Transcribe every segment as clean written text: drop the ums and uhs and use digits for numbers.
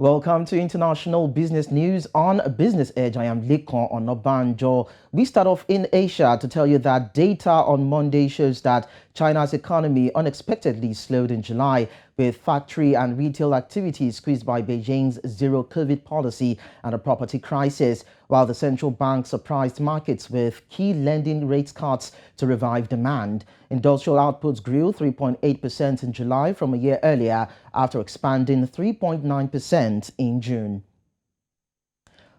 Welcome to International Business News on Business Edge. I am Lekon Onobanjo. We start off in Asia to tell you that data on Monday shows that China's economy unexpectedly slowed in July, with factory and retail activities squeezed by Beijing's zero-COVID policy and a property crisis, while the central bank surprised markets with key lending rate cuts to revive demand. Industrial outputs grew 3.8% in July from a year earlier, after expanding 3.9% in June.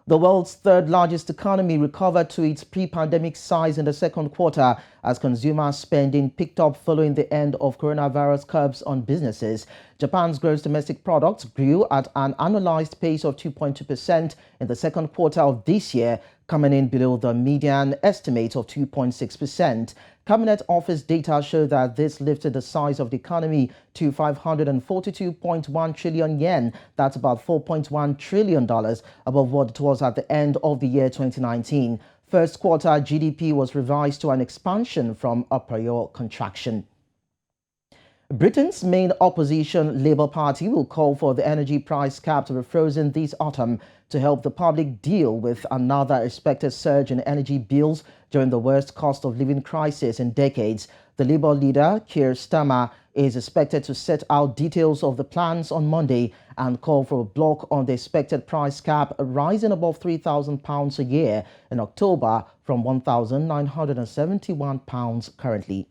The world's third largest economy recovered to its pre-pandemic size in the second quarter as consumer spending picked up following the end of coronavirus curbs on businesses. Japan's gross domestic product grew at an annualized pace of 2.2% in the second quarter of this year, coming in below the median estimate of 2.6%. Cabinet Office data show that this lifted the size of the economy to 542.1 trillion yen. That's about $4.1 trillion above what it was at the end of the year 2019. First quarter GDP was revised to an expansion from a prior contraction. Britain's main opposition, Labour Party, will call for the energy price cap to be frozen this autumn to help the public deal with another expected surge in energy bills during the worst cost of living crisis in decades. The Labour leader, Keir Starmer, is expected to set out details of the plans on Monday and call for a block on the expected price cap rising above £3,000 a year in October from £1,971 currently.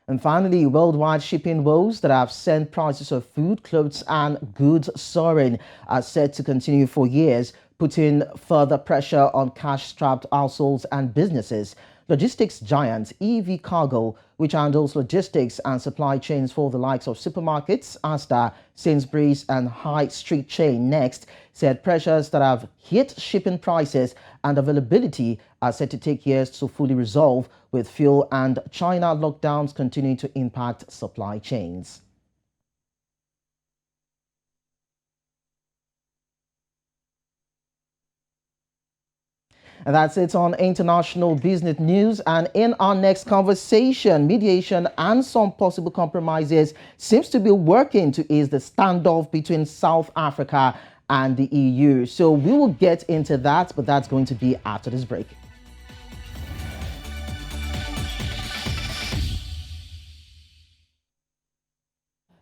And finally, worldwide shipping woes that have sent prices of food, clothes and goods soaring are set to continue for years, putting further pressure on cash-strapped households and businesses. Logistics giant EV Cargo, which handles logistics and supply chains for the likes of supermarkets, Asda, Sainsbury's and high street chain Next, said pressures that have hit shipping prices and availability are set to take years to fully resolve, with fuel and China lockdowns continuing to impact supply chains. And that's it on International Business News. And in our next conversation, mediation and some possible compromises seems to be working to ease the standoff between South Africa and the EU. So we will get into that, but that's going to be after this break.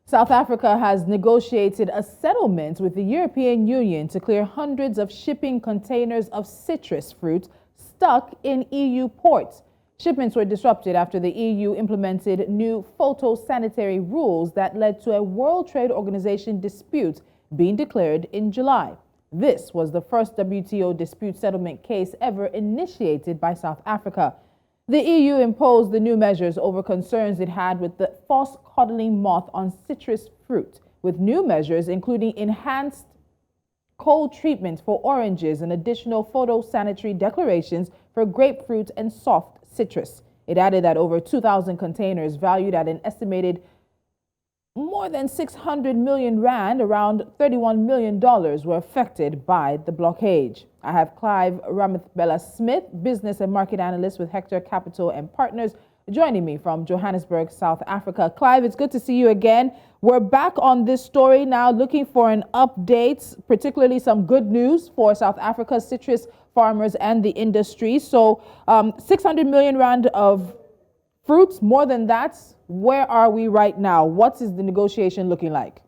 South Africa has negotiated a settlement with the European Union to clear hundreds of shipping containers of citrus fruit stuck in EU ports. Shipments were disrupted after the EU implemented new phytosanitary rules that led to a World Trade Organization dispute being declared in July. This was the first WTO dispute settlement case ever initiated by South Africa. The EU imposed the new measures over concerns it had with the false codling moth on citrus fruit, with new measures including enhanced cold treatment for oranges and additional phytosanitary declarations for grapefruit and soft citrus. It added that over 2,000 containers valued at an estimated more than 600 million rand, around $31 million, were affected by the blockage. I have Clive Ramathibela Smith, business and market analyst with Hectare Capital and Partners, joining me from Johannesburg, South Africa. Clive, it's good to see you again. We're back on this story now, looking for an update, particularly some good news for South Africa's citrus farmers and the industry. So 600 million rand of fruits, more than that. Where are we right now? What is the negotiation looking like?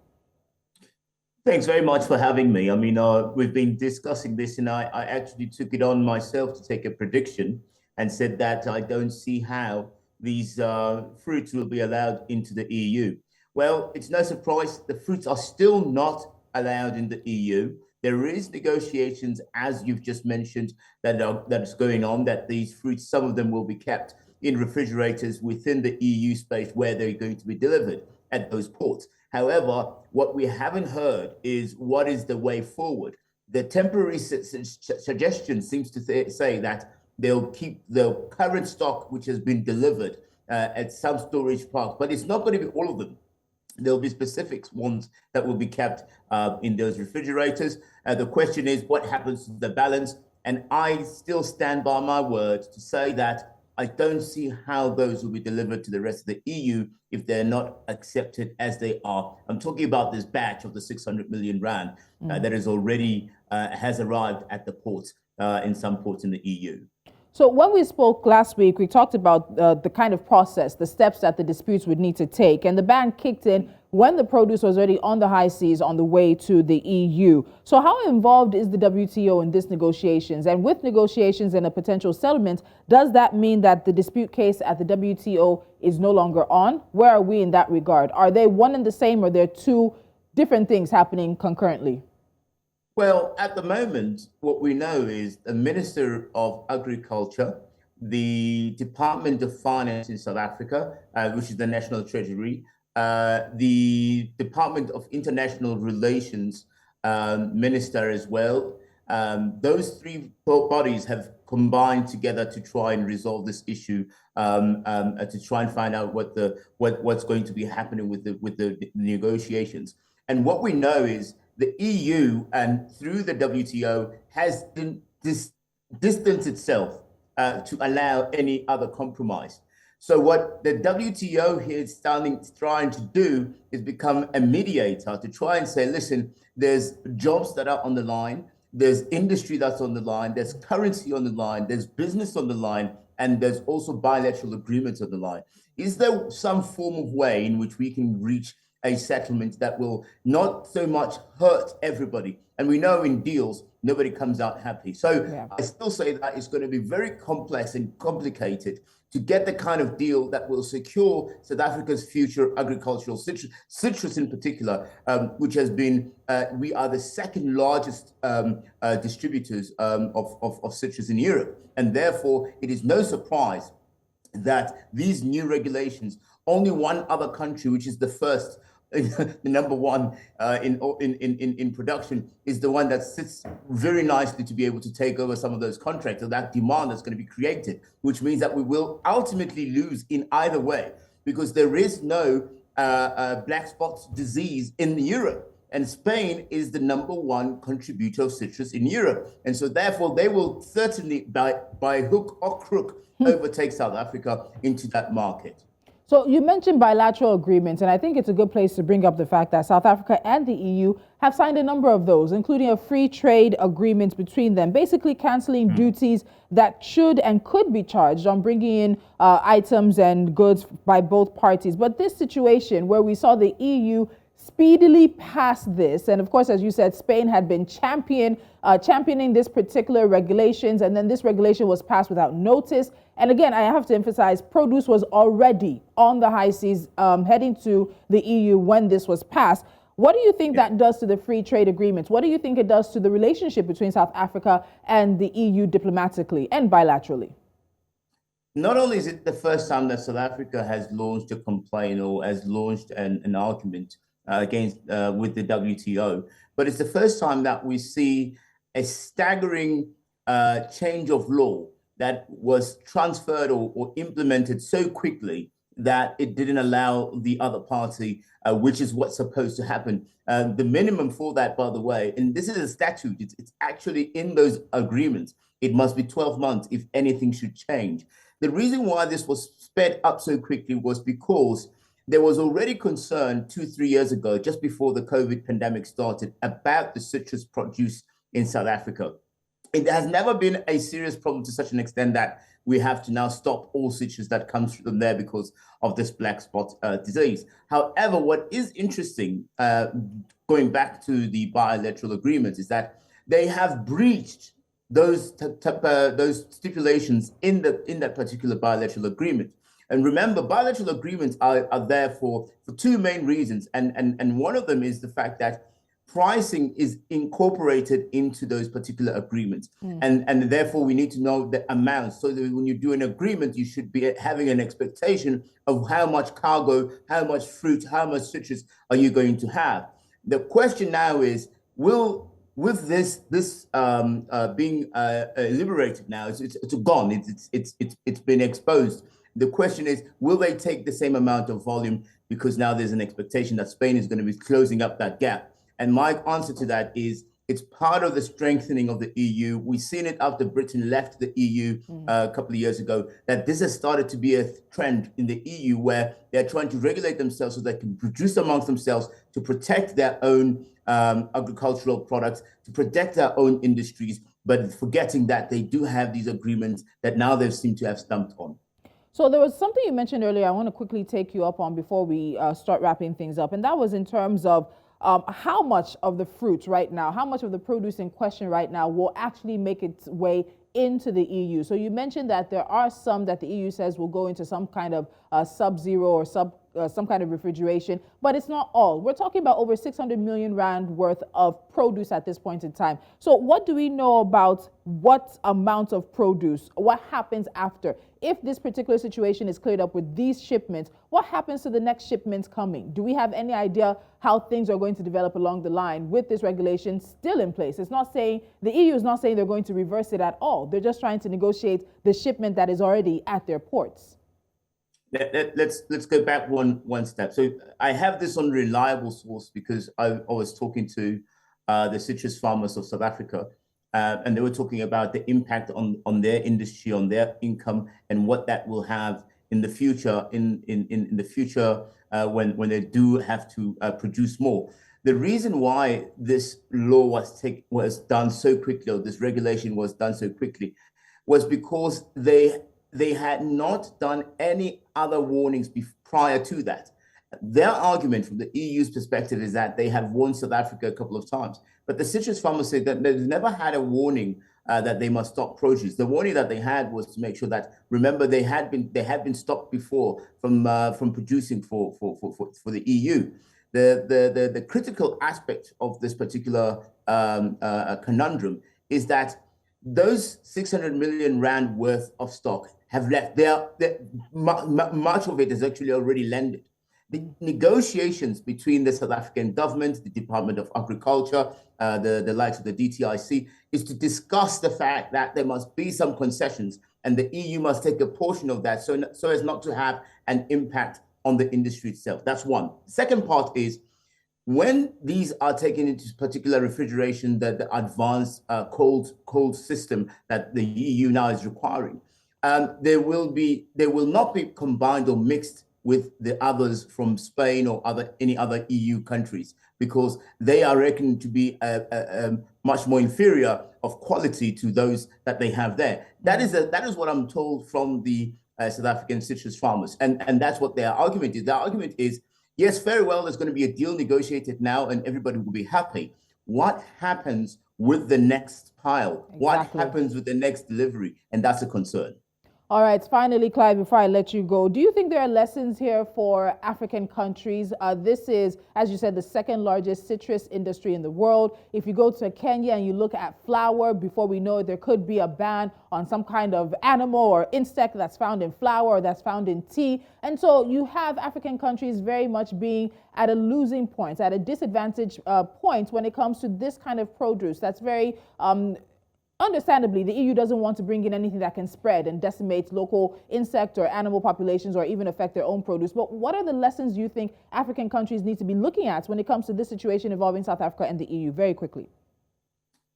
Thanks very much for having me. I mean, we've been discussing this, and I actually took it on myself to take a prediction and said that I don't see how these fruits will be allowed into the EU. Well, it's no surprise the fruits are still not allowed in the EU. There is negotiations, as you've just mentioned, that is going on, that these fruits, some of them will be kept in refrigerators within the EU space where they're going to be delivered at those ports. However, what we haven't heard is what is the way forward. The temporary suggestion seems to say that they'll keep the current stock, which has been delivered at some storage park, but it's not going to be all of them. There'll be specific ones that will be kept in those refrigerators. The question is, what happens to the balance? And I still stand by my word to say that I don't see how those will be delivered to the rest of the EU if they're not accepted as they are. I'm talking about this batch of the 600 million rand that is already has arrived at the ports in some ports in the EU. So when we spoke last week, we talked about the kind of process, the steps that the disputes would need to take, and the ban kicked in when the produce was already on the high seas on the way to the EU. So how involved is the WTO in these negotiations? And with negotiations and a potential settlement, does that mean that the dispute case at the WTO is no longer on? Where are we in that regard? Are they one and the same, or are there two different things happening concurrently? Well, at the moment, what we know is the Minister of Agriculture, the Department of Finance in South Africa, which is the National Treasury, the Department of International Relations Minister as well. Those three bodies have combined together to try and resolve this issue, to try and find out what's going to be happening with the negotiations. And what we know is the EU and through the WTO has distanced itself to allow any other compromise. So what the WTO here is trying to do is become a mediator to try and say, listen, there's jobs that are on the line, there's industry that's on the line, there's currency on the line, there's business on the line, and there's also bilateral agreements on the line. Is there some form of way in which we can reach a settlement that will not so much hurt everybody? And we know in deals, nobody comes out happy. So yeah. I still say that it's going to be very complex and complicated to get the kind of deal that will secure South Africa's future agricultural citrus in particular, which has been, we are the second largest distributors of citrus in Europe. And therefore, it is no surprise that these new regulations, only one other country, which is the first, the number one in production, is the one that sits very nicely to be able to take over some of those contracts, or that demand that's going to be created, which means that we will ultimately lose in either way, because there is no black spot disease in Europe. And Spain is the number one contributor of citrus in Europe. And so therefore, they will certainly, by hook or crook, overtake South Africa into that market. So you mentioned bilateral agreements, and I think it's a good place to bring up the fact that South Africa and the EU have signed a number of those, including a free trade agreement between them, basically canceling duties that should and could be charged on bringing in items and goods by both parties. But this situation where we saw the EU speedily pass this, and of course, as you said, Spain had been championing this particular regulations, and then this regulation was passed without notice. And again, I have to emphasize, produce was already on the high seas heading to the EU when this was passed. What do you think that does to the free trade agreements? What do you think it does to the relationship between South Africa and the EU diplomatically and bilaterally? Not only is it the first time that South Africa has launched a complaint or has launched an argument against with the WTO, but it's the first time that we see a staggering change of law that was transferred or implemented so quickly that it didn't allow the other party, which is what's supposed to happen. The minimum for that, by the way, and this is a statute, it's actually in those agreements, it must be 12 months if anything should change. The reason why this was sped up so quickly was because there was already concern 2-3 years ago, just before the COVID pandemic started, about the citrus produce in South Africa. It has never been a serious problem to such an extent that we have to now stop all citrus that comes from there because of this black spot disease. However, what is interesting, going back to the bilateral agreements, is that they have breached those stipulations in that particular bilateral agreement. And remember, bilateral agreements are there for two main reasons. And one of them is the fact that pricing is incorporated into those particular agreements. And therefore, we need to know the amounts. So that when you do an agreement, you should be having an expectation of how much cargo, how much fruit, how much citrus are you going to have. The question now is, with this being liberated now, it's gone. It's been exposed. The question is, will they take the same amount of volume? Because now there's an expectation that Spain is going to be closing up that gap. And my answer to that is, It's part of the strengthening of the EU. We've seen it after Britain left the EU a couple of years ago, that this has started to be a trend in the EU where they're trying to regulate themselves so they can produce amongst themselves to protect their own agricultural products, to protect their own industries, but forgetting that they do have these agreements that now they seem to have stumped on. So there was something you mentioned earlier I want to quickly take you up on before we start wrapping things up, and that was in terms of how much of the fruit right now, how much of the produce in question right now will actually make its way into the EU. So you mentioned that there are some that the EU says will go into some kind of sub-zero or some kind of refrigeration, but it's not all. We're talking about over 600 million rand worth of produce at this point in time. So what do we know about what amount of produce, what happens after? If this particular situation is cleared up with these shipments, what happens to the next shipments coming? Do we have any idea how things are going to develop along the line with this regulation still in place? It's not saying, the EU is not saying they're going to reverse it at all. They're just trying to negotiate the shipment that is already at their ports. Let's go back one step. So I have this on reliable source because I was talking to the citrus farmers of South Africa, and they were talking about the impact on their industry, on their income, and what that will have in the future. In the future, when they do have to produce more. The reason why this law was done so quickly, or this regulation was done so quickly, was because they had not done any other warnings prior to that. Their argument from the EU's perspective is that they have warned South Africa a couple of times, but the citrus farmers say that they've never had a warning that they must stop produce. The warning that they had was to make sure that, remember, they had been stopped before from producing for the EU. The critical aspect of this particular conundrum is that those 600 million rand worth of stock have left. Much of it is actually already landed. The negotiations between the South African government, the Department of Agriculture, the likes of the DTIC, is to discuss the fact that there must be some concessions and the EU must take a portion of that so as not to have an impact on the industry itself. That's one. The second part is, when these are taken into particular refrigeration, the advanced cold system that the EU now is requiring, they will not be combined or mixed with the others from Spain or any other EU countries, because they are reckoned to be much more inferior of quality to those that they have there. That is what I'm told from the South African citrus farmers, and that's what their argument is. Their argument is, yes, very well, there's going to be a deal negotiated now and everybody will be happy. What happens with the next pile? Exactly. What happens with the next delivery? And that's a concern. All right, finally, Clive, before I let you go, do you think there are lessons here for African countries? This is, as you said, the second largest citrus industry in the world. If you go to Kenya and you look at flour, before we know it, there could be a ban on some kind of animal or insect that's found in flour or that's found in tea. And so you have African countries very much being at a losing point, at a disadvantage point when it comes to this kind of produce that's very understandably, the EU doesn't want to bring in anything that can spread and decimate local insect or animal populations or even affect their own produce. But what are the lessons you think African countries need to be looking at when it comes to this situation involving South Africa and the EU? Very quickly.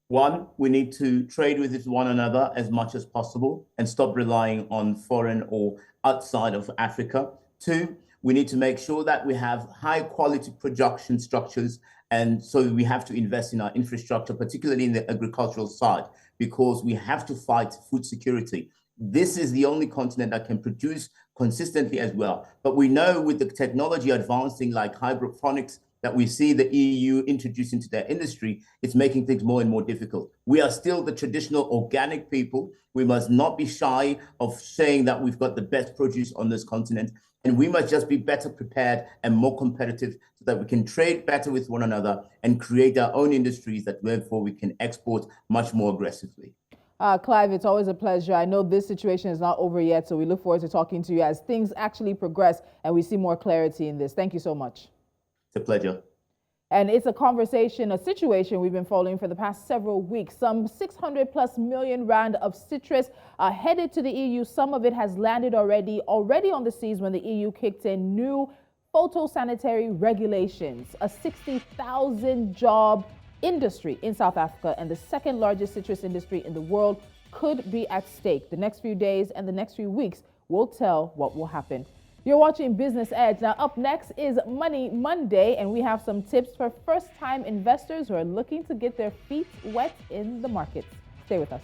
One, we need to trade with one another as much as possible and stop relying on foreign or outside of Africa. Two, we need to make sure that we have high quality production structures. And so we have to invest in our infrastructure, particularly in the agricultural side, because we have to fight food security. This is the only continent that can produce consistently as well. But we know with the technology advancing like hydroponics that we see the EU introducing to their industry, it's making things more and more difficult. We are still the traditional organic people. We must not be shy of saying that we've got the best produce on this continent. And we must just be better prepared and more competitive so that we can trade better with one another and create our own industries that therefore we can export much more aggressively. Clive, it's always a pleasure. I know this situation is not over yet, so we look forward to talking to you as things actually progress and we see more clarity in this. Thank you so much. It's a pleasure. And it's a conversation, a situation we've been following for the past several weeks. Some 600+ million rand of citrus headed to the EU. Some of it has landed already on the seas when the EU kicked in new phytosanitary regulations, a 60,000 job industry in South Africa and the second largest citrus industry in the world could be at stake. The next few days and the next few weeks will tell what will happen. You're watching Business Edge. Now, up next is Money Monday, and we have some tips for first-time investors who are looking to get their feet wet in the markets. Stay with us.